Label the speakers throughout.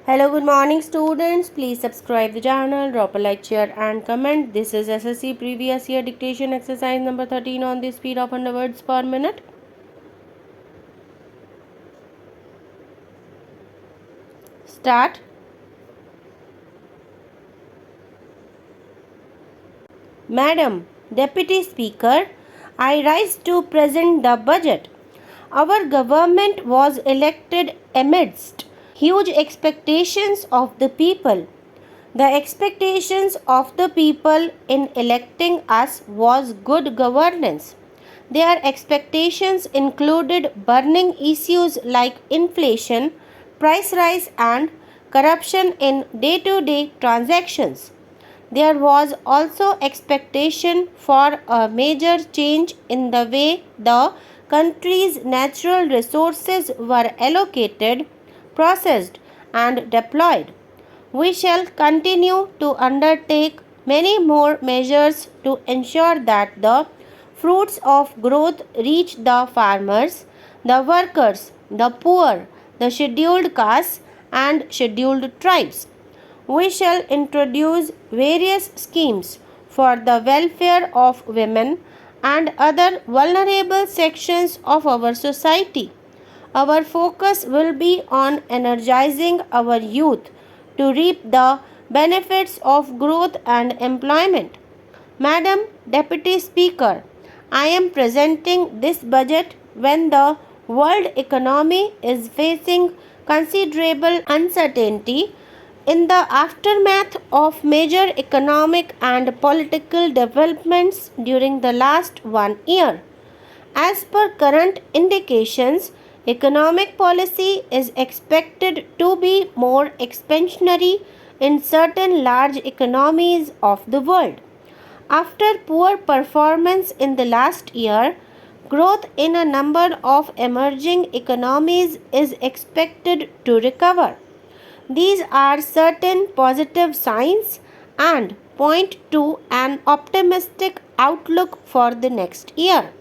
Speaker 1: Hello, good morning students. Please subscribe the channel, drop a like, share and comment. This is SSC previous year dictation exercise number 13 on the speed of 100 words per minute. Start. Madam, Deputy Speaker, I rise to present the budget. Our government was elected amidst huge expectations of the people. The expectations of the people in electing us was good governance. Their expectations included burning issues like inflation, price rise and corruption in day-to-day transactions. There was also expectation for a major change in the way the country's natural resources were allocated, processed and deployed. We shall continue to undertake many more measures to ensure that the fruits of growth reach the farmers, the workers, the poor, the scheduled castes and scheduled tribes. We shall introduce various schemes for the welfare of women and other vulnerable sections of our society. Our focus will be on energizing our youth to reap the benefits of growth and employment. Madam Deputy Speaker, I am presenting this budget when the world economy is facing considerable uncertainty in the aftermath of major economic and political developments during the last 1 year. As per current indications, economic policy is expected to be more expansionary in certain large economies of the world. After poor performance in the last year, growth in a number of emerging economies is expected to recover. These are certain positive signs and point to an optimistic outlook for the next year.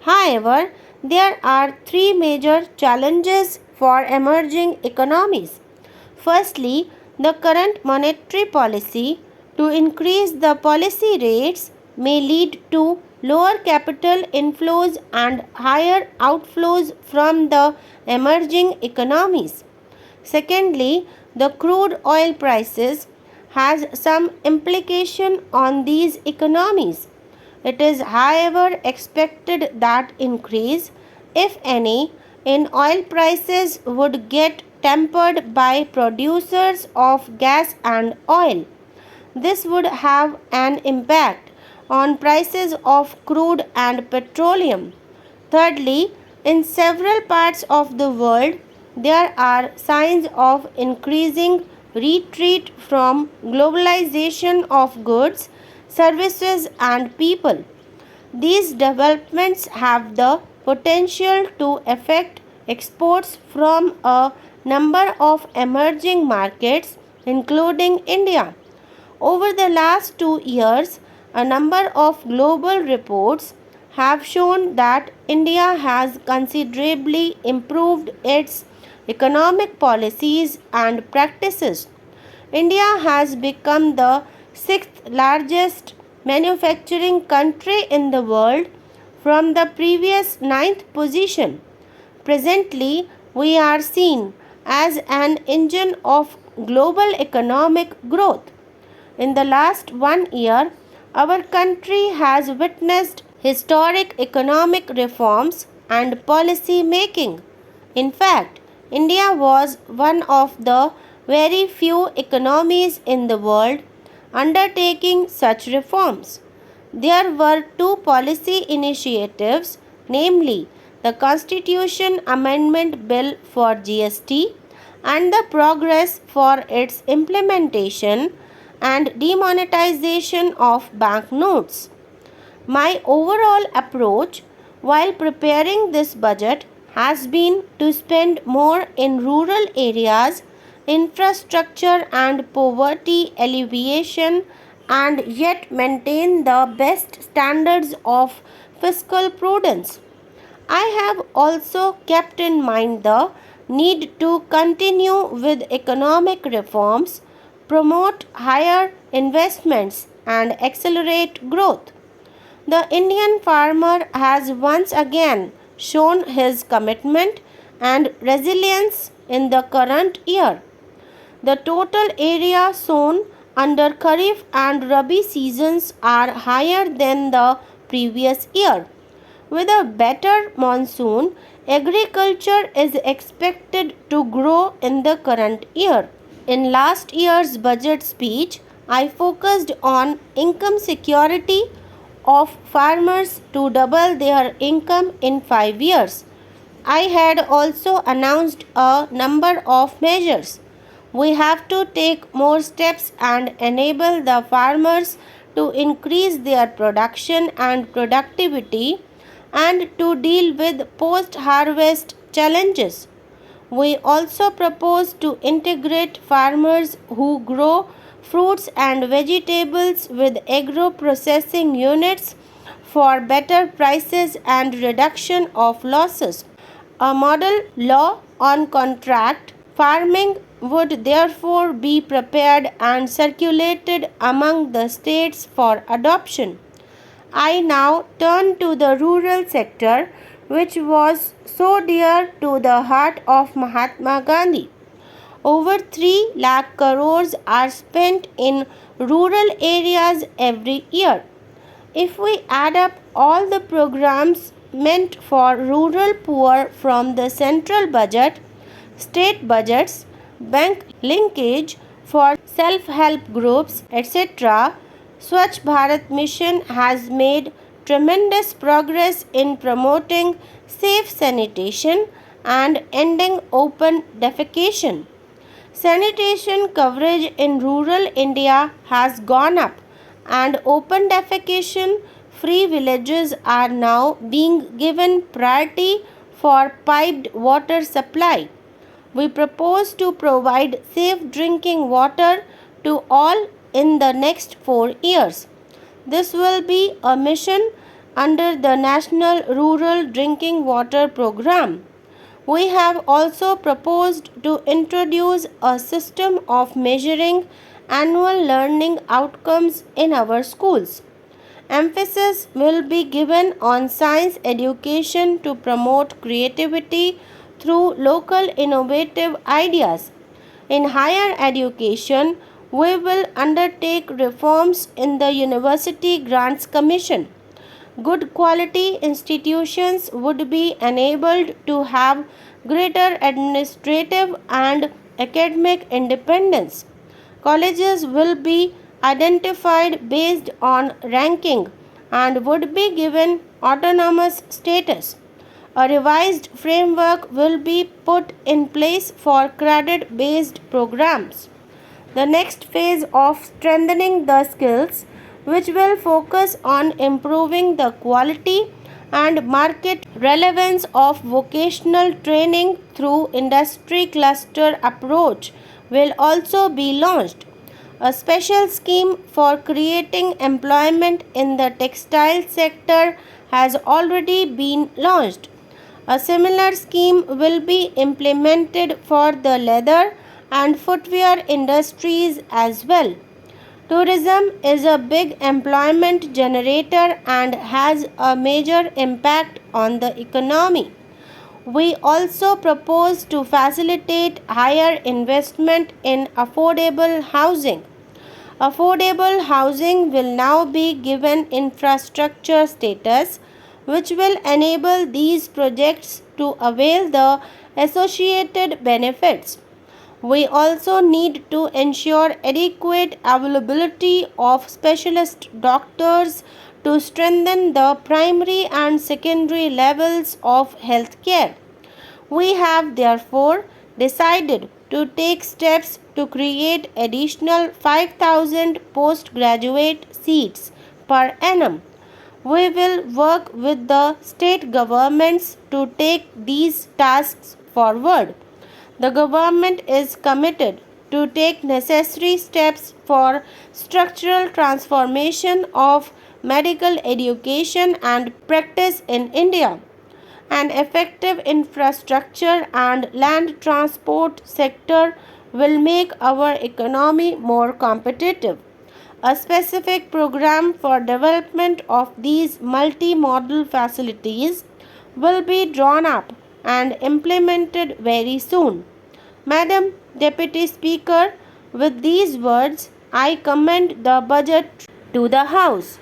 Speaker 1: However, there are three major challenges for emerging economies. Firstly, the current monetary policy to increase the policy rates may lead to lower capital inflows and higher outflows from the emerging economies. Secondly, the crude oil prices has some implication on these economies. It is, however, expected that increase, if any, in oil prices would get tempered by producers of gas and oil. This would have an impact on prices of crude and petroleum. Thirdly, in several parts of the world, there are signs of increasing retreat from globalization of goods, services, and people. These developments have the potential to affect exports from a number of emerging markets, including India. Over the last 2 years, a number of global reports have shown that India has considerably improved its economic policies and practices. India has become the sixth largest manufacturing country in the world from the previous ninth position. Presently, we are seen as an engine of global economic growth. In the last 1 year, our country has witnessed historic economic reforms and policy making. In fact, India was one of the very few economies in the world undertaking such reforms. There were two policy initiatives, namely the Constitution Amendment Bill for GST and the progress for its implementation and demonetization of banknotes. My overall approach while preparing this budget has been to spend more in rural areas, infrastructure and poverty alleviation, and yet maintain the best standards of fiscal prudence. I have also kept in mind the need to continue with economic reforms, promote higher investments, and accelerate growth. The Indian farmer has once again shown his commitment and resilience in the current year. The total area sown under Kharif and Rabi seasons are higher than the previous year. With a better monsoon, agriculture is expected to grow in the current year. In last year's budget speech, I focused on income security of farmers to double their income in 5 years. I had also announced a number of measures. We have to take more steps and enable the farmers to increase their production and productivity and to deal with post-harvest challenges. We also propose to integrate farmers who grow fruits and vegetables with agro-processing units for better prices and reduction of losses. A model law on contract farming would therefore be prepared and circulated among the states for adoption. I now turn to the rural sector, which was so dear to the heart of Mahatma Gandhi. Over 3 lakh crores are spent in rural areas every year. If we add up all the programs meant for rural poor from the central budget, state budgets, bank linkage for self-help groups, etc., Swachh Bharat Mission has made tremendous progress in promoting safe sanitation and ending open defecation. Sanitation coverage in rural India has gone up, and open defecation free villages are now being given priority for piped water supply. We propose to provide safe drinking water to all in the next 4 years. This will be a mission under the National Rural Drinking Water Program. We have also proposed to introduce a system of measuring annual learning outcomes in our schools. Emphasis will be given on science education to promote creativity through local innovative ideas. In higher education, we will undertake reforms in the University Grants Commission. Good quality institutions would be enabled to have greater administrative and academic independence. Colleges will be identified based on ranking and would be given autonomous status. A revised framework will be put in place for credit based programs. The next phase of strengthening the skills, which will focus on improving the quality and market relevance of vocational training through industry cluster approach, will also be launched. A special scheme for creating employment in the textile sector has already been launched. A similar scheme will be implemented for the leather and footwear industries as well. Tourism is a big employment generator and has a major impact on the economy. We also propose to facilitate higher investment in affordable housing. Affordable housing will now be given infrastructure status, which will enable these projects to avail the associated benefits. We also need to ensure adequate availability of specialist doctors to strengthen the primary and secondary levels of healthcare. We have therefore decided to take steps to create additional 5,000 postgraduate seats per annum. We will work with the state governments to take these tasks forward. The government is committed to take necessary steps for structural transformation of medical education and practice in India. An effective infrastructure and land transport sector will make our economy more competitive. A specific program for development of these multimodal facilities will be drawn up and implemented very soon. Madam Deputy Speaker, with these words, I commend the budget to the House.